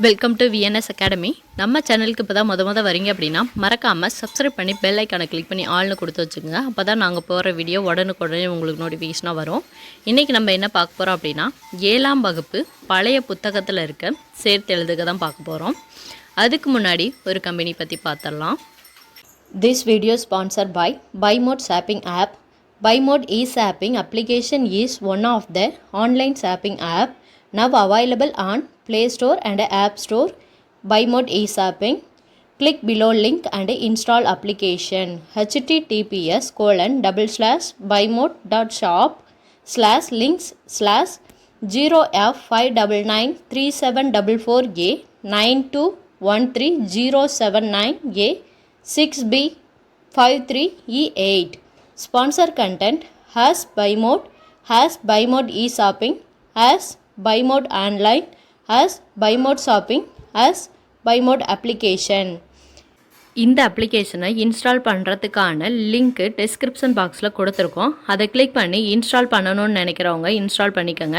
Welcome to VNS academy. நம்ம சேனலுக்கு இப்போ தான் முத வரீங்க அப்படின்னா மறக்காமல் சப்ஸ்கிரைப் பண்ணி பெல் ஐக்கானை கிளிக் பண்ணி ஆள்னு கொடுத்து வச்சுக்கோங்க. அப்போ தான் நாங்கள் போகிற வீடியோ உடனுக்குடனே உங்களுக்கு நோட்டிஃபிகேஷனாக வரும். இன்றைக்கி நம்ம என்ன பார்க்க போகிறோம் அப்படின்னா 7ஆம் வகுப்பு பழைய புத்தகத்தில் இருக்க சேர்த்து எழுதுக தான் பார்க்க போகிறோம். அதுக்கு முன்னாடி ஒரு கம்பெனி பற்றி பார்த்துடலாம். This video is sponsored by BuyMode Shopping app. BuyMode e-shopping application is one of the online shopping app now available on Play Store and App Store. BuyMode e-shopping. Click below link and install application. https://buyMode.shop/links/0F5993744A 92130798 6B53E8. Sponsor content has BuyMode, has BuyMode e-shopping, has BuyMode online, has BuyMode shopping, has BuyMode application. இந்த அப்ளிகேஷனை install பண்ணுறதுக்கான link description பாக்ஸில் கொடுத்துருக்கோம். அதை click பண்ணி install பண்ணணும்னு நினைக்கிறவங்க install பண்ணிக்கோங்க.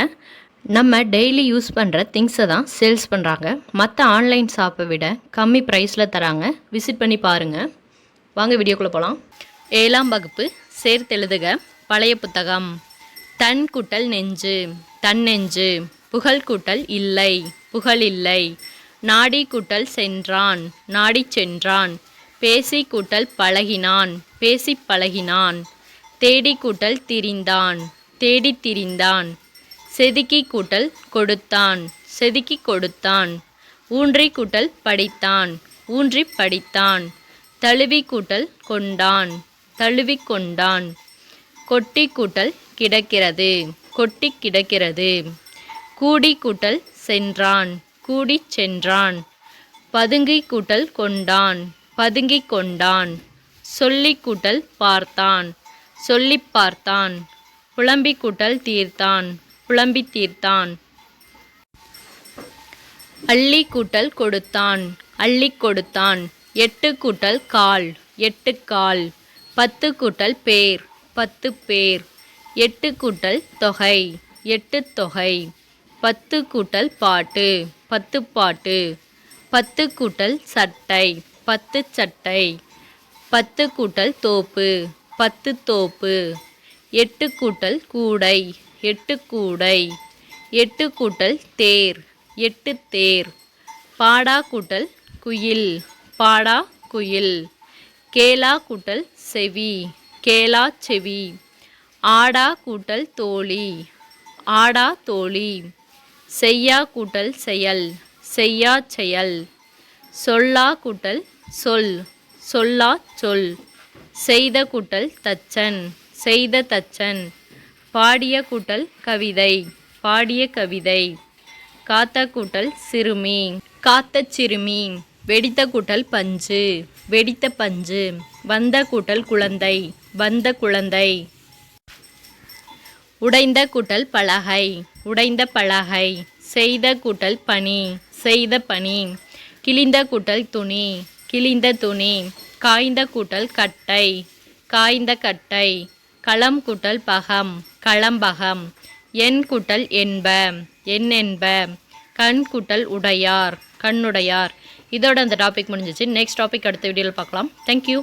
நம்ம டெய்லி யூஸ் பண்ணுற திங்ஸை தான் சேல்ஸ் பண்ணுறாங்க. மற்ற ஆன்லைன் ஷாப்பை விட கம்மி ப்ரைஸில் தராங்க. விசிட் பண்ணி பாருங்கள். வாங்க வீடியோக்குள்ளே போகலாம். 7ஆம் வகுப்பு சேர்த்தெழுதுக பழைய புத்தகம். தன் கூட்டல் நெஞ்சு, தன்னெஞ்சு. புகழ் கூட்டல் இல்லை, புகழ் இல்லை. நாடி கூட்டல் சென்றான், நாடி சென்றான். பேசி கூட்டல் பழகினான், பேசி பழகினான். தேடி கூட்டல் திரிந்தான், தேடி திரிந்தான். செதுக்கி கூட்டல் கொடுத்தான், செதுக்கி கொடுத்தான். ஊன்றி கூட்டல் படித்தான், ஊன்றி படித்தான். தழுவி கூட்டல் கொண்டான், தழுவி கொண்டான். கொட்டி கூட்டல் கிடக்கிறது, கொட்டி கிடக்கிறது. கூடி கூட்டல் சென்றான், கூடி சென்றான். பதுங்கி கூட்டல் கொண்டான், பதுங்கி கொண்டான். சொல்லி கூட்டல் பார்த்தான், சொல்லி பார்த்தான். புலம்பி கூட்டல் தீர்த்தான், புலம்பி தீர்த்தான். அள்ளி கூட்டல் கொடுத்தான், அள்ளி கொடுத்தான். 8 கூட்டல் கால், 8 கால். 10 கூட்டல் பேர், 10 பேர். 8 கூட்டல் தொகை, 8 தொகை. 10 கூட்டல் பாட்டு, 10 பாட்டு. 10 கூட்டல் சட்டை, 10 சட்டை. 10 கூட்டல் தோப்பு, 10 தோப்பு. 8 கூட்டல் கூடை, 8 கூடை. 8 கூட்டல் தேர், 8 தேர். பாடா கூட்டல் குயில், பாடா குயில். கேளா கூட்டல் செவி, கேளா செவி. ஆடா கூட்டல் தோழி, ஆடா தோழி. செய்யா கூட்டல் செயல், செய்யா செயல். சொல்லா கூட்டல் சொல், சொல்லா சொல். செய்த கூட்டல் தச்சன், செய்த தச்சன். பாடிய கூட்டல் கவிதை, பாடிய கவிதை. காத்த கூட்டல் சிறுமி, காத்த சிறுமி. வெடித்த கூட்டல் பஞ்சு, வெடித்த பஞ்சு. வந்த கூட்டல் குழந்தை, வந்த குழந்தை. உடைந்த கூட்டல் பலகை, உடைந்த பலகை. செய்த கூட்டல் பனி, செய்த பனி. கிழிந்த கூட்டல் துணி, கிழிந்த துணி. காய்ந்த கூட்டல் கட்டை, காய்ந்த கட்டை. களம் கூட்டல் பகம், களம்பகம். எண் கூட்டல் என்ப, எண் என்ப. கண் கூட்டல் உடையார், கண்ணுடையார். இதோட அந்த டாபிக் முடிஞ்சிச்சு. நெக்ஸ்ட் டாபிக் அடுத்த வீடியோவில் பார்க்கலாம். தேங்க்யூ.